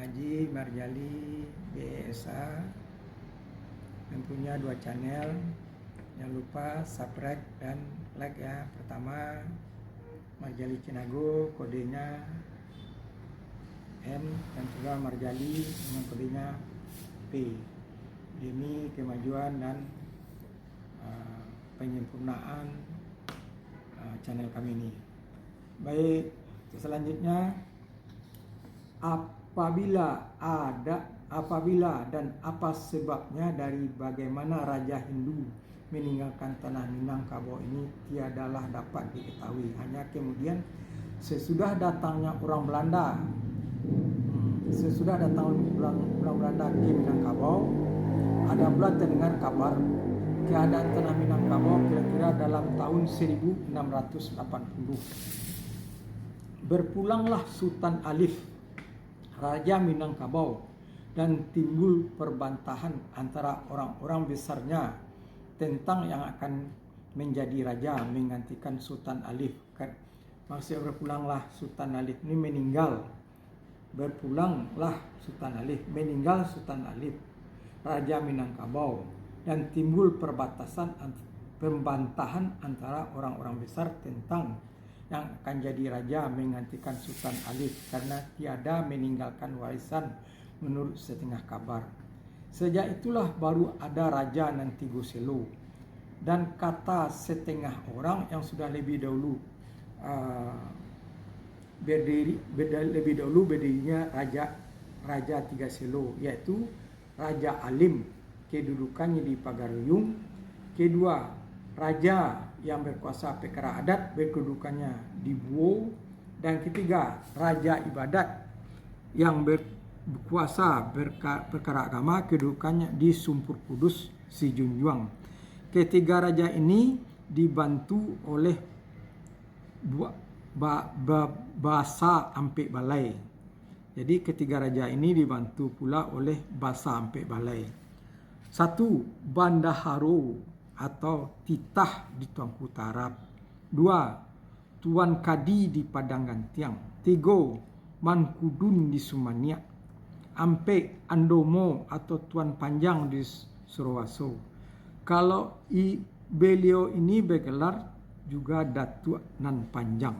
Haji Marjali BSA mempunyai 2 channel. Jangan lupa subscribe dan like ya. Pertama Marjali Cinago, kodenya M, dan juga Marjali dengan kodenya P, demi kemajuan dan penyempurnaan channel kami ini. Baik, selanjutnya apabila dan apa sebabnya dari bagaimana Raja Hindu meninggalkan tanah Minangkabau ini tiadalah dapat diketahui. Hanya kemudian sesudah datangnya orang Belanda ke Minangkabau, ada pula terdengar kabar keadaan tanah Minangkabau kira-kira dalam tahun 1680. Berpulanglah Sultan Alif, Raja Minangkabau, dan timbul perbantahan antara orang-orang besarnya tentang yang akan menjadi raja menggantikan Sultan Alif. Maksudnya berpulanglah Sultan Alif ini meninggal. Berpulanglah Sultan Alif, meninggal Sultan Alif, Raja Minangkabau, dan timbul pembantahan antara orang-orang besar tentang yang akan jadi raja menggantikan Sultan Alif karena tiada meninggalkan warisan menurut setengah kabar. Sejak itulah baru ada Raja Nantigoselo, dan kata setengah orang yang sudah lebih dahulu berdirinya Raja Tiga Selo, yaitu Raja Alim, kedudukannya di Pagaruyung. Kedua, Raja yang berkuasa perkara adat, berkedudukannya di Buo. Dan ketiga, Raja Ibadat yang berkuasa perkara agama, kedudukannya di Sumpur Kudus, Sijunjuang. Ketiga raja ini dibantu oleh Basa Ampek Balai. Jadi ketiga raja ini dibantu pula oleh Basa Ampek Balai. 1. Bandaharo atau titah di Tuanku Tarap. 2. Tuan Kadi di Padang Gantiang. 3. Mankudun di Sumania. Ampek Andomo atau Tuan Panjang di Surawaso. Kalau beliau ini bergelar juga Datuk Nan Panjang.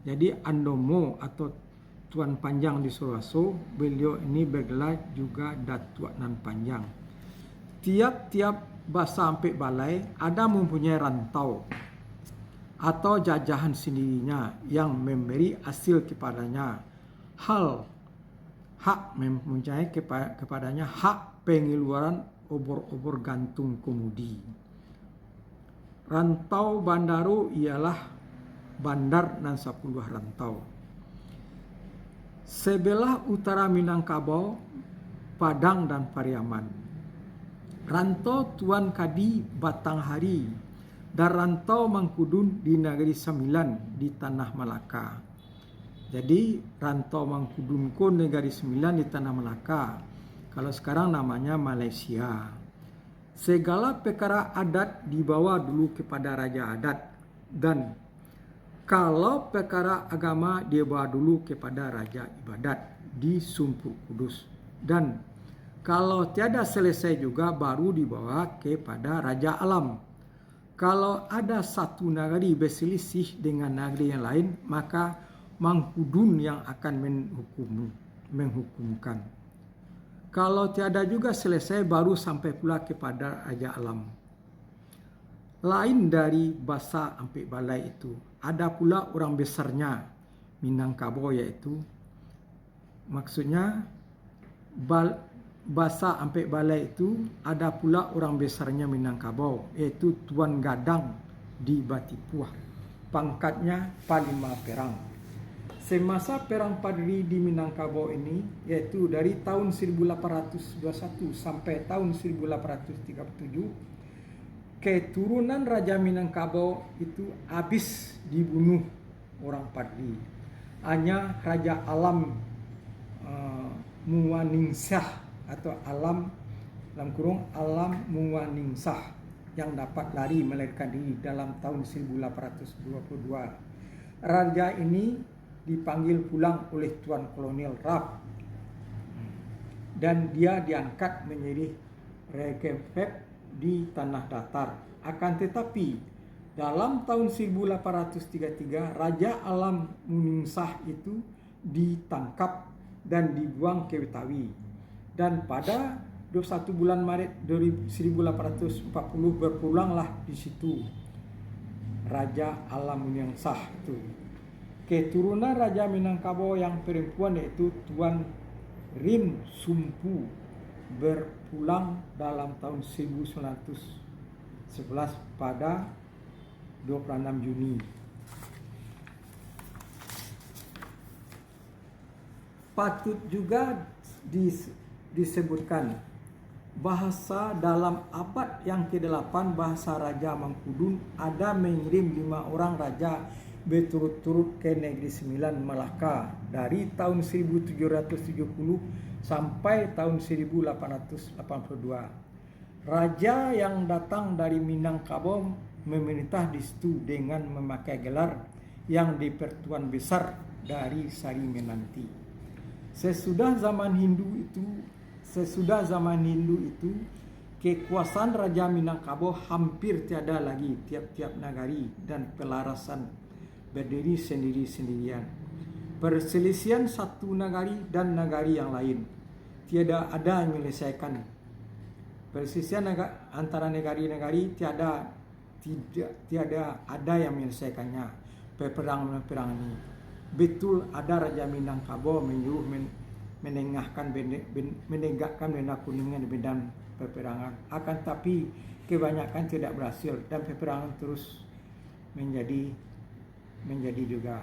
Jadi Andomo atau Tuan Panjang di Surawaso, beliau ini bergelar juga Datuk Nan Panjang. Tiap-tiap Basa Ampek Balai ada mempunyai rantau atau jajahan sendirinya yang memberi hasil kepadanya hak mempunyai kepadanya hak pengeluaran obor-obor gantung komudi. Rantau Bandaro ialah bandar dan 10 rantau. Sebelah utara Minangkabau, Padang dan Pariaman. Rantau Tuan Kadi Batanghari dan rantau Mangkudun di Negeri Sembilan di Tanah Melaka. Jadi rantau Mangkudun ko Negeri Sembilan di Tanah Melaka. Kalau sekarang namanya Malaysia. Segala perkara adat dibawa dulu kepada Raja Adat, dan kalau perkara agama dibawa dulu kepada Raja Ibadat di Sumpur Kudus, dan kalau tiada selesai juga baru dibawa kepada Raja Alam. Kalau ada satu negeri berselisih dengan negeri yang lain, maka Mangkudun yang akan menghukumkan. Kalau tiada juga selesai baru sampai pula kepada Raja Alam. Lain dari Basa Ampek Balai itu, ada pula orang besarnya Minangkabau, yaitu maksudnya Basa Ampek Balai itu ada pula orang besarnya Minangkabau, yaitu Tuan Gadang di Batipuah. Pangkatnya Panglima Perang. Semasa Perang Padri di Minangkabau ini, yaitu dari tahun 1821 sampai tahun 1837, keturunan Raja Minangkabau itu habis dibunuh orang Padri. Hanya Raja Alam Muwaningsah atau Alam Muwaningsah yang dapat lari melarikan diri dalam tahun 1822. Raja ini dipanggil pulang oleh Tuan Kolonel Raab dan dia diangkat menjadi Regentep di tanah datar. Akan tetapi dalam tahun 1833 Raja Alam Muningsah itu ditangkap dan dibuang ke Betawi. Dan pada 21 bulan Maret 1840 berpulanglah di situ Raja Alam Muningsah itu. Keturunan Raja Minangkabau yang perempuan yaitu Tuan Rim Sumpu berpulang dalam tahun 1911 pada 26 Juni. Patut juga disebutkan bahasa dalam abad yang ke-8 bahasa Raja Mangkudun ada mengirim 5 orang raja berturut-turut ke Negeri Sembilan Melaka dari tahun 1770 sampai tahun 1882. Raja yang datang dari Minangkabau memerintah di situ dengan memakai gelar yang dipertuan besar dari Sari Menanti. Sesudah zaman Hindu itu kekuasaan Raja Minangkabau hampir tiada lagi. Tiap-tiap nagari dan pelarasan berdiri sendiri-sendirian. Perselisihan satu nagari dan nagari yang lain tiada ada yang menyelesaikan. Perselisihan antara negari-negari tiada ada yang menyelesaikannya. Peperangan ini betul ada Raja Minangkabau menyuruh menegakkan bendera kuningan di medan peperangan. Akan tapi kebanyakan tidak berhasil dan peperangan terus menjadi juga